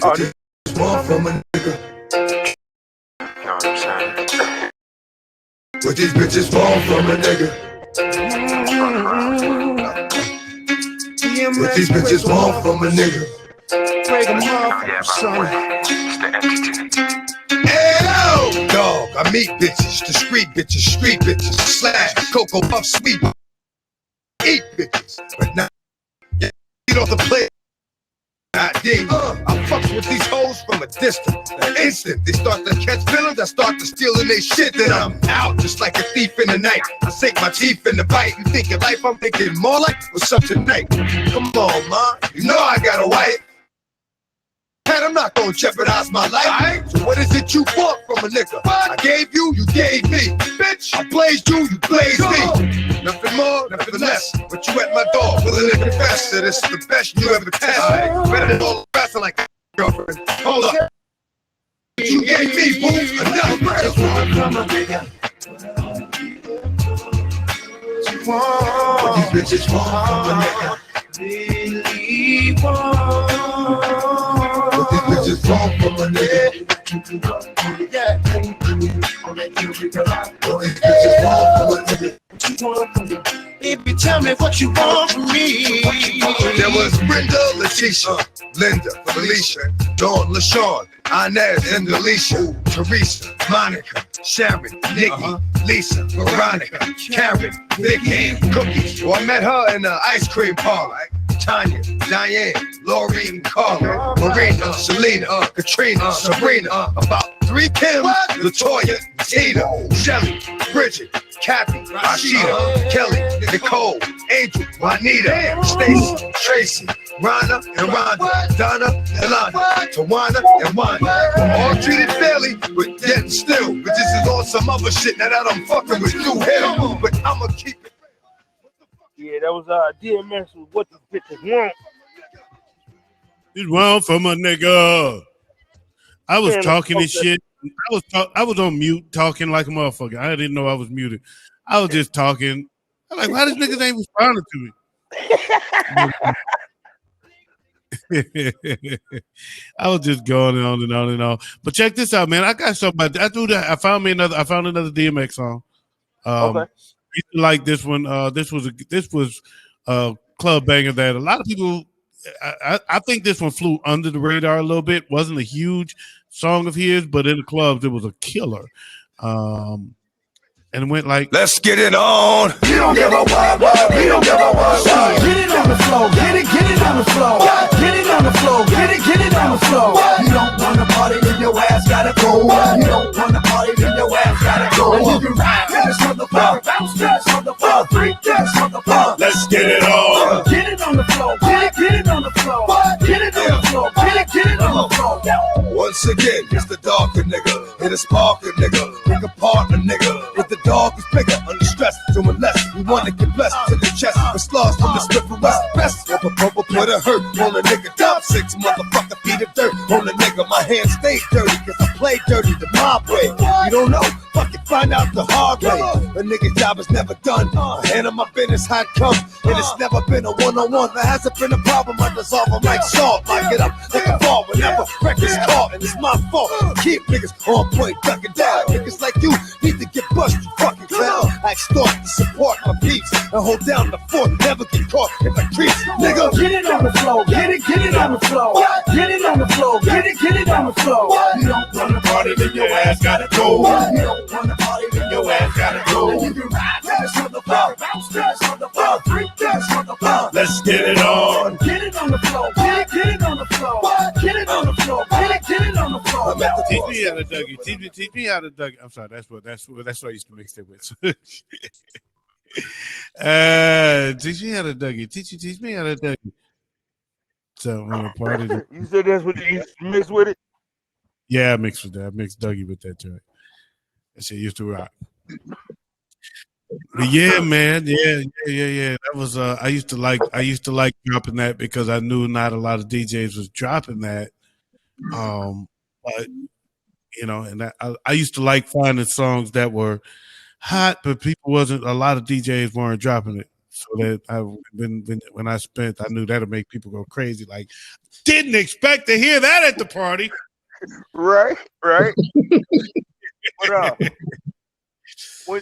Oh, this Small from a nigga. But these bitches fall from a nigga. But these bitches fall from a nigga. Break them off, son. Hell, dog, I meet bitches, street bitches, slash, Cocoa Puff sweet. Eat bitches, but not get off the plate. I fucks with these hoes from a distance. The instant they start to catch feelings, I start to stealing their shit. Then I'm out just like a thief in the night. I sink my teeth in the bite. You thinking life, I'm thinking more like what's up tonight. Come on, ma, you know I got a wife. And I'm not gonna jeopardize my life. Right. So what is it you want from a nigga? I gave you, you gave me. Bitch, I blazed you, you blazed me. Nothing more, nothing less. But you at my door, willing to confess that it's the best you ever tested. Right. Better than all the rest, like a girlfriend. Hold up. You gave me, boo, enough. Just want from a nigga. What these bitches want from a nigga. really want. But these bitches wrong for my nigga. Yeah. But these bitches wrong for my nigga. Baby, tell me what you want from me. There was Brenda, Letitia, Linda, Felicia, Dawn, LaShawn, Inez, and Alicia, Teresa, Monica, Sharon, Nikki, Lisa, Veronica, Karen, Vicky, Cookie. Well, I met her in the ice cream parlor. Tanya, Diane, Lori, Carla, Marina, Selena, Katrina, Sabrina, about 3 Kim, Latoya, Tina, Shelly, Bridget, Kathy, Rashida, Kelly, Nicole, Angel, Juanita, Stacy, Tracy, Rhonda and Rhonda, Donna, Yolanda, Tawana and Wanda. All treated fairly, but yet still. But this is all some other shit now that I'm fucking with through hell. But I'ma keep it. Yeah, that was DMX with What the Bitches Want. It's wrong from a nigga. I was talking this shit. I was on mute talking like a motherfucker. I didn't know I was muted. I was just talking. I'm like, why this niggas ain't responding to me? I was just going on and on and on. But check this out, man. I got somebody. I found another DMX song. Okay. Like this one. This was a club banger that a lot of people. I think this one flew under the radar a little bit. Wasn't a huge song of his, but in the clubs it was a killer. And it went like, let's get it on. You don't give a what, we don't give a what. Get it on the floor, get it on the floor. Get it on the floor, get it on the floor. You don't want to party, then your ass gotta go. You don't want to party, then your ass gotta go. And you can ride to this motherfucker, bounce to this motherfucker, freak this motherfucker. Let's get it on. Get it on the floor, get it on the floor. Get it on the floor, get it on the floor. Once again, it's the darker nigga, and the sparker nigga, pick a partner nigga. With the dog is bigger, under stress, doing less. We wanna get blessed to the chest, the slugs from the Smith and West. Best of a bubble, put a hurt on a nigga. Top 6 motherfucker, feet of dirt on a nigga. My hands stay dirty, cause I play dirty the mob way. You don't know, fucking find out the hard way. A nigga's job is never done. I handle my business how it comes, and it's never been a one-on-one. There hasn't been a problem, I dissolve them like salt. Like it up like a ball whenever records caught, and it's my fault. Keep niggas on point, ducking down. Niggas like you need to get busted, you fucking clown. I extort to support my peeps and hold down the fort, never get caught in the creeps. Nigga, get it on the floor, get it on the floor. Get it on the floor, get it on the floor. You don't wanna party, then your ass gotta go. You don't wanna party, then your ass gotta go. And you can ride to this motherfucker, bounce to this motherfucker, freak this motherfucker. let's get it on. Get it on the floor, get it on the floor. Get it on the floor, get it on the floor. teach me how to Dougie. Teach me how to Dougie. I'm sorry, that's what I used to mix it with. Teach me how to Dougie. Teach me how to Dougie. So on a party. You said that's what you used to mix with it? Yeah, I mixed with that. I mixed Dougie with that joint. That shit used to rock. But yeah, man. Yeah. That was I used to like dropping that because I knew not a lot of DJs was dropping that. But you know, and I used to like finding songs that were hot, but a lot of DJs weren't dropping it. So that when I knew that'd make people go crazy. Like, didn't expect to hear that at the party. Right. But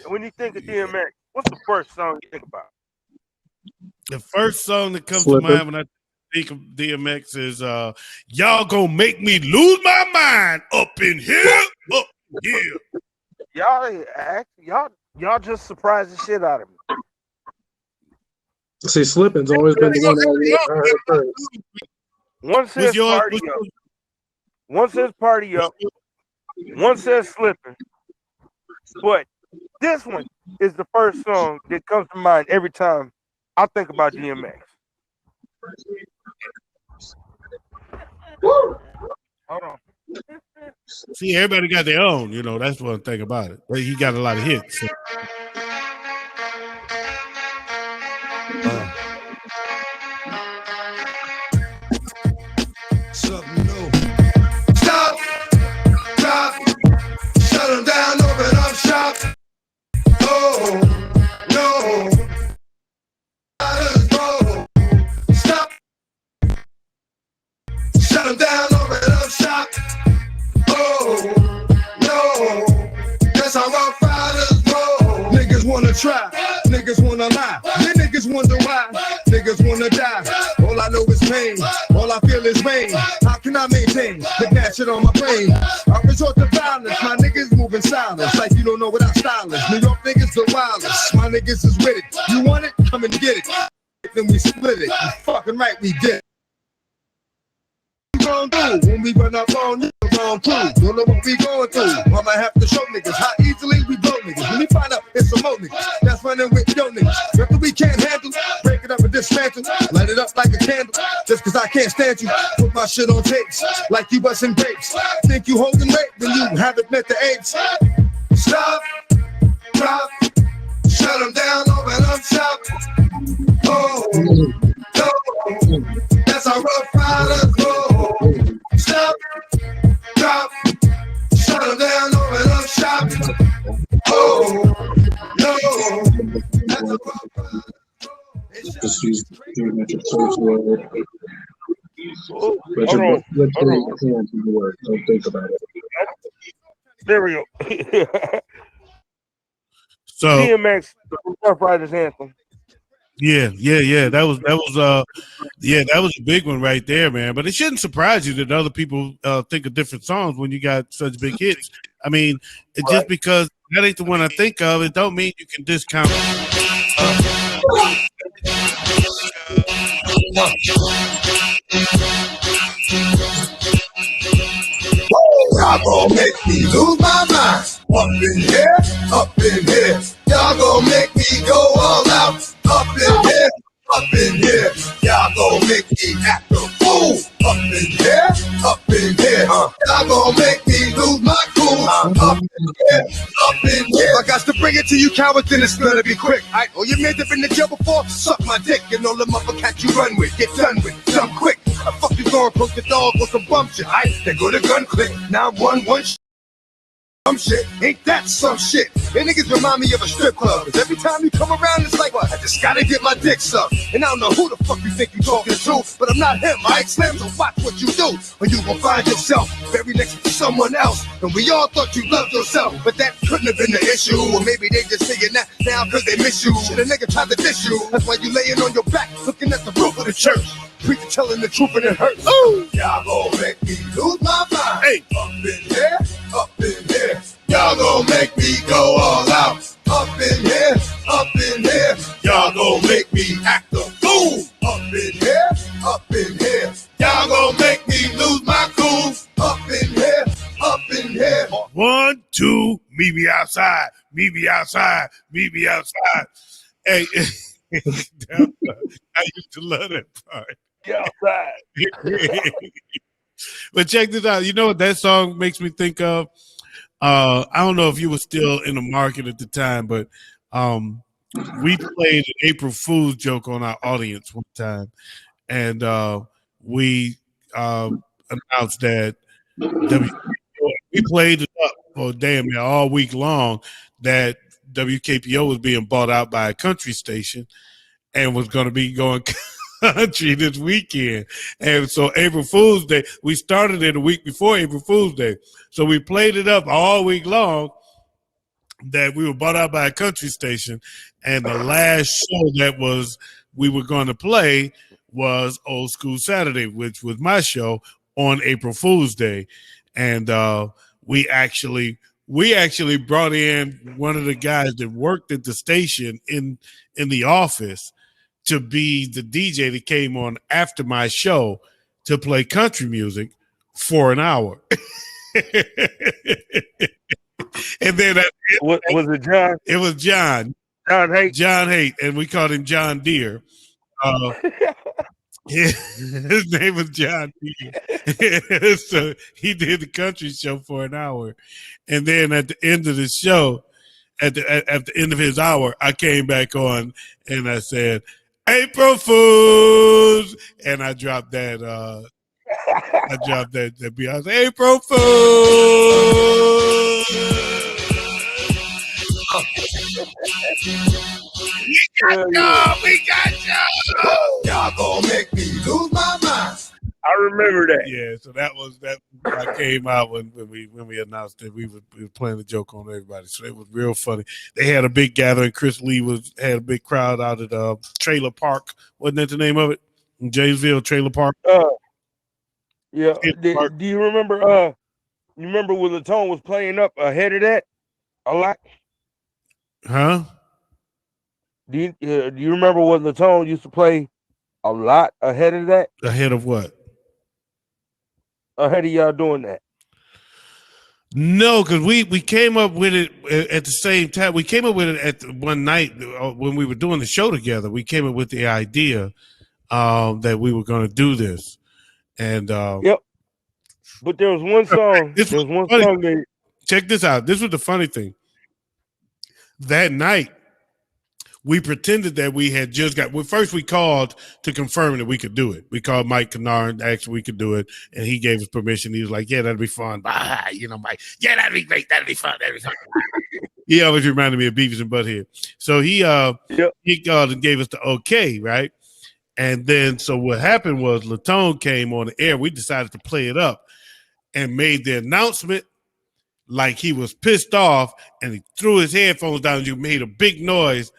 when you think of DMX, what's the first song you think about? The first song that comes to mind when I think of DMX is "Y'all Gonna Make Me Lose My Mind Up in Here, Up Here." Y'all just surprised the shit out of me. See, Slippin's always been the one that I heard first. One says party up. One says party up. One says slipping. But this one is the first song that comes to mind every time I think about DMX. Hold on. See, everybody got their own. You know, that's one thing about it. But he got a lot of hits. So. Something new. Stop, drop, shut them down, open up shop. Oh, no. Stop, Shut them down, open up shop. Oh, no, that's how Rough Riders roll. Niggas wanna try, niggas wanna lie. Then niggas wonder why, niggas wanna die. All I know is pain, all I feel is rain. How can I maintain the gas shit on my brain? I resort to violence, my niggas moving silence. Like you don't know what I'm stylish. New York niggas the wildest, my niggas is with it. You want it? Come and get it. Then we split it, you fucking right, we did. Gon' do when we run up on you, wrong too. Don't know what we going through. I'ma have to show niggas how easily we blow niggas. When we find out it's some more niggas that's running with yo niggas. Nothing we can't handle, break it up and dismantle. Light it up like a candle, just cause I can't stand you. Put my shit on tapes, like you bustin' grapes. Think you holding weight, then you haven't met the apes. Stop, drop, shut them down, open up shop. Oh, no, that's how Rough Riders roll. Stop, drop, shut them down, open up shop. Oh, no, that's how Rough Riders roll. Just use geometric search word. Oh, Let hold on. your hands do the work. Don't think about it. There we go. So DMX, Rough Riders anthem. yeah. That was a big one right there, man. But it shouldn't surprise you that other people think of different songs when you got such big hits. I mean, just because that ain't the one I think of, it don't mean you can discount. Y'all gon' make me lose my mind. Up in here, up in here. Y'all gon' make me go all out. Up in here, up in here. Y'all gon' make me act a fool. Up in here, up in here. Y'all gon' make me lose my cool. Up in here, up in here. I got to bring it to you cowards, then it's gonna be quick. Oh, you made have been in jail before? Suck my dick and all the motherfuckers you run with. Get done with, done quick. I fuck you going, poke your dog with some bum shit. Then go to gun click. Now one some shit, ain't that some shit? And niggas remind me of a strip club. Cause every time you come around, it's like, what? I just gotta get my dick sucked. And I don't know who the fuck you think you talking to, but I'm not him, I Slim, so watch what you do. Or you gon' find yourself buried next to someone else. And we all thought you loved yourself, but that couldn't have been the issue. Or maybe they just saying that now cause they miss you. Shit, a nigga tried to diss you. That's why you laying on your back, looking at the roof of the church. Preacher telling the truth and it hurts. Ooh. Y'all gon' make me lose my mind. Hey. Up in here, up in here. Y'all gon' make me go all out. Up in here, up in here. Y'all gon' make me act a fool. Up in here, up in here. Y'all gon' make me lose my cool. Up in here, up in here. 1, 2, meet me outside, meet me outside, meet me outside. Hey, I used to love that part. Get outside. But check this out. You know what that song makes me think of? I don't know if you were still in the market at the time, but we played an April Fool's joke on our audience one time, and we announced that we played it up for damn near all week long that WKPO was being bought out by a country station and was going to be going country this weekend. And so April Fool's Day, we started it a week before April Fool's Day. So we played it up all week long that we were bought out by a country station. And the last show that we were going to play was Old School Saturday, which was my show on April Fool's Day. And we actually brought in one of the guys that worked at the station in the office to be the DJ that came on after my show to play country music for an hour. And then Was it John? it was John Haight, and we called him John Deere. His name was John Deere. So he did the country show for an hour, and then at the end of the show, at the end of his hour, I came back on and I said, April Fools, and I dropped that that beat. I was April Fools. We got y'all. Y'all gon' make me lose my mind. I remember that. Yeah, so that I came out when we announced that we were playing the joke on everybody. So it was real funny. They had a big gathering. Chris Lee had a big crowd out at Trailer Park. Wasn't that the name of it? In Janesville, Trailer Park. Yeah. Trailer Park. Do you remember? You remember when Latone was playing up ahead of that a lot? Huh? Do you remember when Latone used to play a lot ahead of that? Ahead of what? Ahead of y'all doing that? No, because we came up with it at the same time. We came up with it at one night when we were doing the show together. We came up with the idea that we were going to do this, and yep. But there was one song. Check this out. This was the funny thing. That night, we pretended that we had just got. Well, first, we called to confirm that we could do it. We called Mike Kennard, asked if we could do it, and he gave us permission. He was like, "Yeah, that'd be fun." Mike, yeah, that'd be great. That'd be fun. That'd be fun. He always reminded me of Beavis and Butthead. So he called and gave us the okay, right? And then, so what happened was Latone came on the air. We decided to play it up and made the announcement like he was pissed off, and he threw his headphones down and you made a big noise.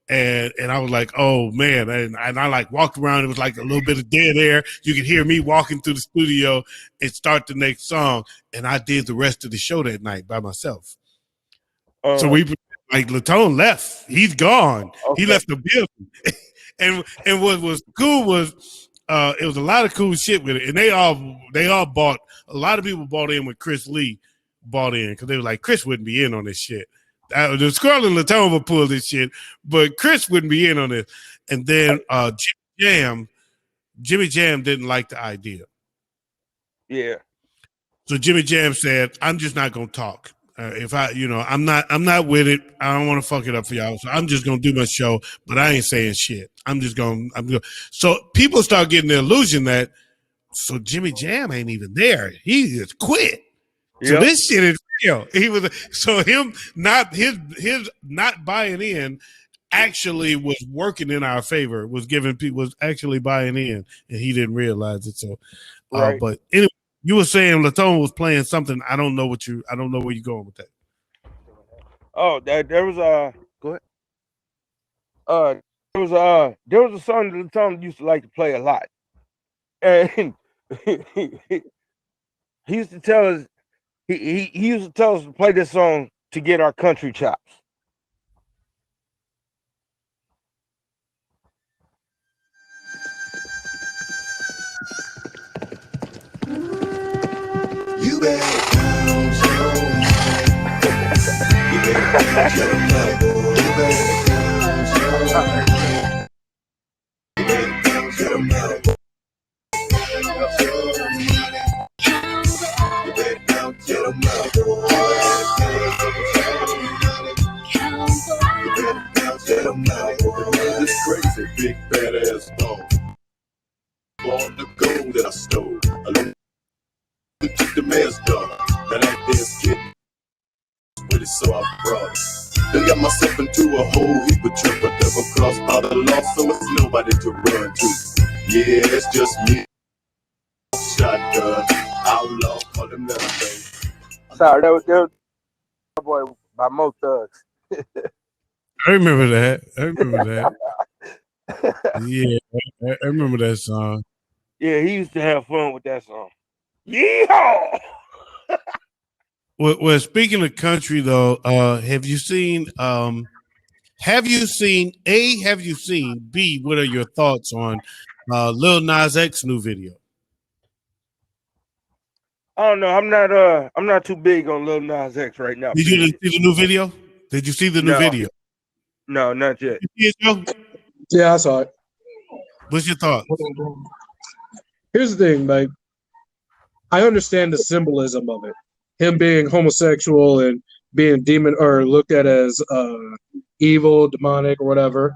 And I was like, oh man. And I like walked around. It was like a little bit of dead air. You could hear me walking through the studio and start the next song. And I did the rest of the show that night by myself. So Latone left. He's gone. Okay. He left the building. and what was cool was it was a lot of cool shit with it. And they all bought, a lot of people bought in when Chris Lee bought in because they were like, Chris wouldn't be in on this shit. The Scarlet and Latone would pull this shit, but Chris wouldn't be in on this. And then Jimmy Jam didn't like the idea. Yeah. So Jimmy Jam said, "I'm just not gonna talk. I'm not with it. I don't want to fuck it up for y'all. So I'm just gonna do my show, but I ain't saying shit. I'm going." So people start getting the illusion that so Jimmy Jam ain't even there. He just quit. Yep. So this shit is real. Him not buying in actually was working in our favor. Was actually buying in, and he didn't realize it. So, right. But anyway, you were saying Latone was playing something. I don't know where you're going with that. Oh, there was go ahead. There was a song that Latone used to like to play a lot, and he used to tell us. He used to tell us to play this song to get our country chops. You better count your money. You better count your money. You better count your money. This crazy big badass dog. Born the gold that I stole. I took the mayor's daughter. That ain't this kid. With it, so I brought it. Then got myself into a whole heap of trouble. Never crossed by the law, so it's nobody to run to. Yeah, it's just me. Shotgun. Outlaw, call them little things. Sorry, that was boy by Mo Thugs. I remember that. Yeah, I remember that song. Yeah, he used to have fun with that song. Yeehaw! Well, speaking of country though, have you seen B, what are your thoughts on Lil Nas X new video? I don't know. I'm not too big on Lil Nas X right now. Did you see the new video? Did you see the new video? No, not yet. Yeah, I saw it. What's your thought? Here's the thing, like, I understand the symbolism of it. Him being homosexual and being demon or looked at as evil, demonic, or whatever.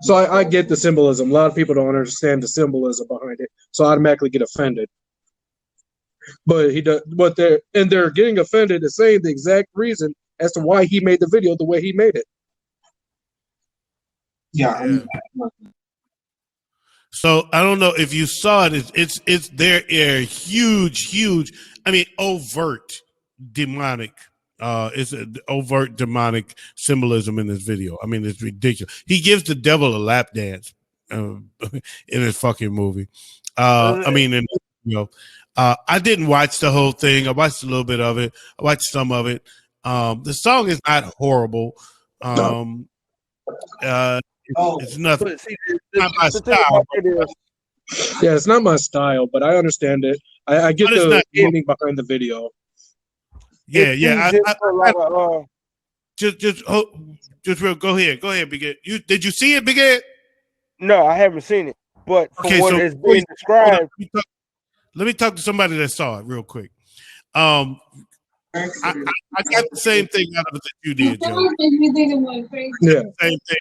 So I get the symbolism. A lot of people don't understand the symbolism behind it, so I automatically get offended. But they're getting offended and saying the exact reason as to why he made the video the way he made it. Yeah. So I don't know if you saw it. It's there are huge. I mean, overt demonic. It's an overt demonic symbolism in this video. I mean, it's ridiculous. He gives the devil a lap dance in his fucking movie. I mean, I didn't watch the whole thing. I watched a little bit of it. I watched some of it. The song is not horrible. It's nothing. It's not my style. Yeah, it's not my style, but I understand it. I get the meaning behind the video. Yeah. Just real. Go ahead, Big Ed. Did you see it, Big Ed? No, I haven't seen it. But from what is being described, let me talk to somebody that saw it real quick. I got the same thing out of it that you did, Joe. Yeah, same thing.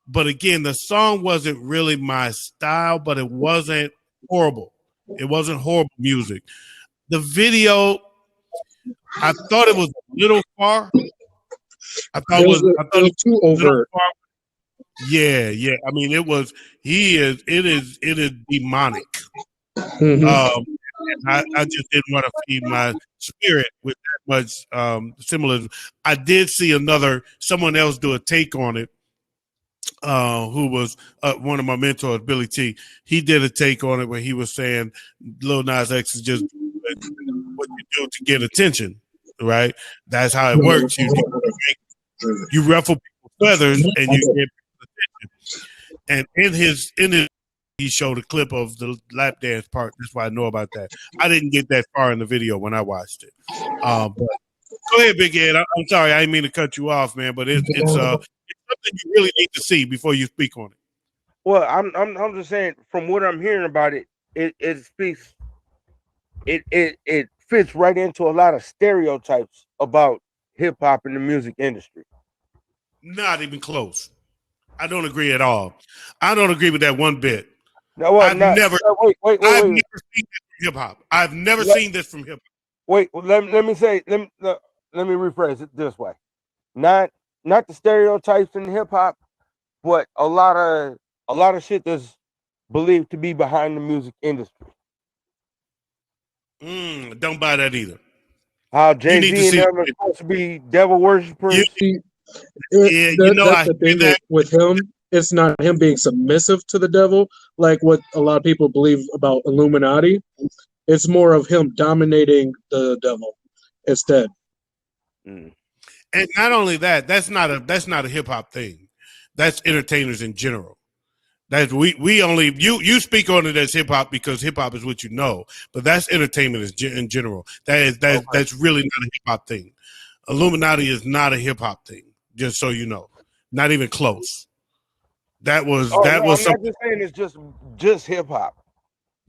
But again, the song wasn't really my style, but it wasn't horrible. It wasn't horrible music. The video, I thought it was a little far. I thought it was too overt. Yeah. I mean, it is demonic. Mm-hmm. I just didn't want to feed my spirit with that much symbolism. I did see someone else do a take on it, who was one of my mentors, Billy T. He did a take on it where he was saying Lil Nas X is just what you do to get attention, right? That's how it works. You ruffle people's feathers and you get people's attention. And in his he showed a clip of the lap dance part. That's why I know about that. I didn't get that far in the video when I watched it. But go ahead, Big Ed. I'm sorry, I didn't mean to cut you off, man. But it's something you really need to see before you speak on it. well, I'm just saying from what I'm hearing about it, it speaks. It fits right into a lot of stereotypes about hip hop and the music industry. Not even close. I don't agree at all. I don't agree with that one bit. No, well, I've never seen wait. this from hip hop. I've never seen this from hip hop. Wait, let me rephrase it this way. Not the stereotypes in hip hop, but a lot of shit that's believed to be behind the music industry. Don't buy that either. How Jay-Z and them are supposed to be devil worshippers. That's the thing with him. It's not him being submissive to the devil, like what a lot of people believe about Illuminati. It's more of him dominating the devil instead. And not only that, that's not a hip hop thing. That's entertainers in general. That's you speak on it as hip hop because hip hop is what you know, but that's entertainment in general. That's really not a hip hop thing. Illuminati is not a hip hop thing. Just so you know, not even close. That was I'm something. not just saying it's just hip hop,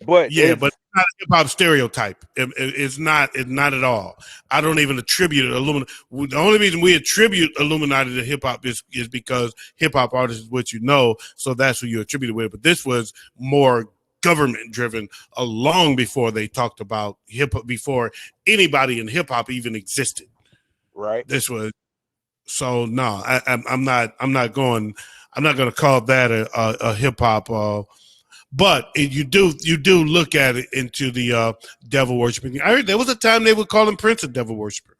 but yeah, but it's not a hip hop stereotype. It's not at all. I don't even attribute Illuminati. The only reason we attribute Illuminati to hip hop is because hip hop artists is what you know, so that's who you attribute it with. But this was more government driven, long before they talked about hip hop, before anybody in hip hop even existed. Right. This was so no. I'm not going to call that a hip hop. But you do look at it into the devil worshiping. I heard there was a time they would call him Prince a devil worshiper.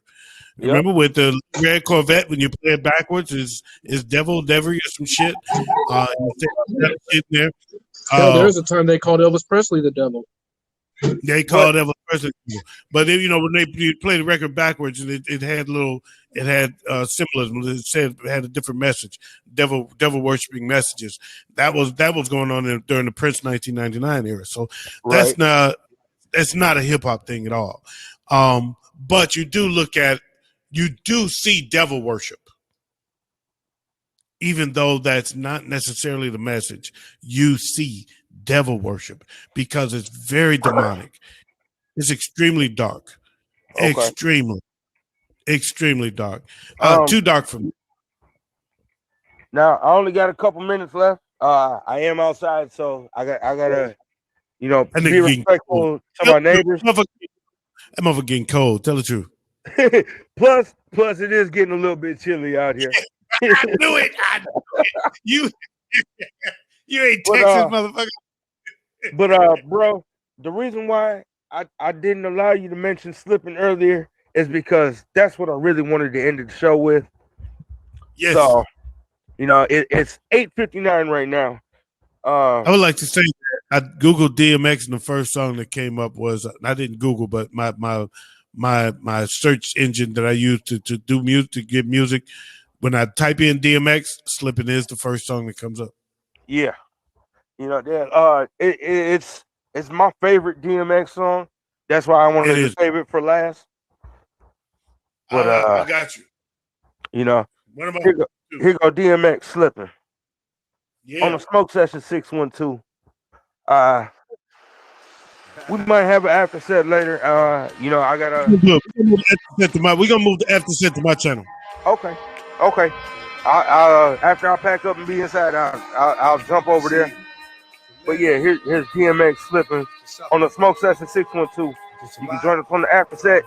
Yep. Remember with the red Corvette when you play it backwards is devil or some shit. There. There was a time they called Elvis Presley the devil. They called Elvis Presley, but then when they play the record backwards, and it had symbolism. It had a different message, devil worshiping messages. That was going on during the Prince 1999 era. So that's not a hip hop thing at all. But you do see devil worship, even though that's not necessarily the message. You see devil worship because it's very demonic. It's extremely dark. Okay. Extremely dark. Too dark for me. Now I only got a couple minutes left. I am outside, so I gotta be respectful to my neighbors. That motherfucker getting cold. Tell the truth. plus it is getting a little bit chilly out here. I knew it. You ain't But, Texas, motherfucker. But bro, the reason why I didn't allow you to mention slipping earlier is because that's what I really wanted to end the show with. Yes. So, you know, it's 8:59 right now. I would like to say that I Googled DMX and the first song that came up was I didn't Google, but my search engine that I use to do music, to get music. When I type in DMX, Slipping is the first song that comes up. Yeah, you know that it's my favorite DMX song. That's why I wanted to save it for last. But I got you. You know, What about here go DMX Slipping. Yeah. On the Smoke Session 612. We might have an after set later. You know, I gotta. We're gonna move the after set to my channel. Okay. After I pack up and be inside, I'll jump over there. But yeah, here's DMX Slipping on the Smoke Session 612. You can join us on the after set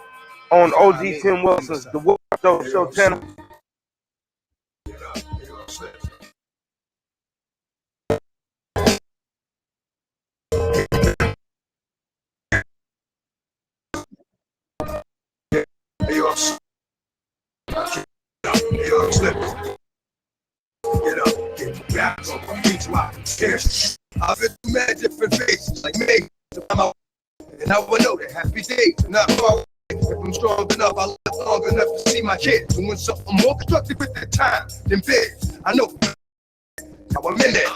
on OG Tim Wilson's The What Up Show channel. I'm slipping. Get up, get back on my feet, my stairs. I've been through mad different phases, like me. I'm out, and I will know that happy days are not far away. If I'm strong enough, I'll live long enough to see my kids doing something more constructive with their time than biz. I know how I'm in there.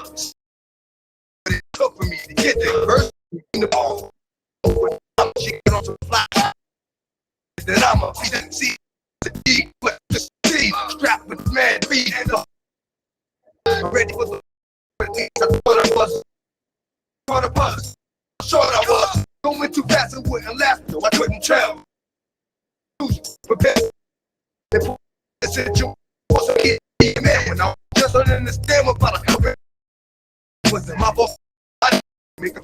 But it took for me to get there. First, in the ball. I'm shaking on some fly. Then I'm a see the deep, but just see, strapped with man, feet and up. I'm ready for the I thought I was. Thought I was. Short I was. Going too fast and wouldn't last, so I couldn't tell. Prepare. They put this in you. Was a kid, man, when I just don't understand what about a cover. Wasn't my fault. I didn't make a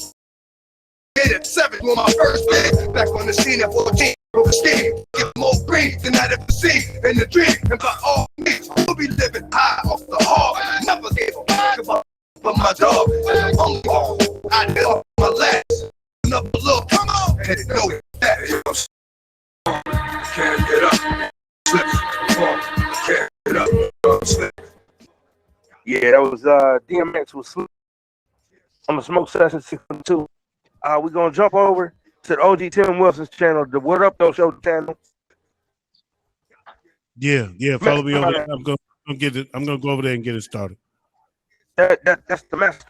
at 7 on my first day. Back on the scene at 14. Over steam, get more green than I'd ever seen in the dream. And by all means, we'll be living high off the hog. Never gave a fuck about my dog. And I'm all I did off my last. Another look, come on, and it know that. Can't get up, slip, fall, can't get up, slip. Yeah, that was DMX was Slipping on the Smoke Session 612. We're gonna jump over to the OG Tim Wilson's channel, the What Up Though Show channel. Yeah. Follow me over there. I'm gonna go over there and get it started. That's the Master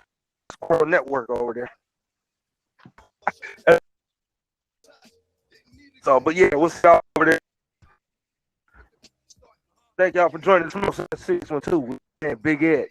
Squirrel Network over there. So, but yeah, we'll see y'all over there. Thank y'all for joining the Smoke Session 612 with Big Ed.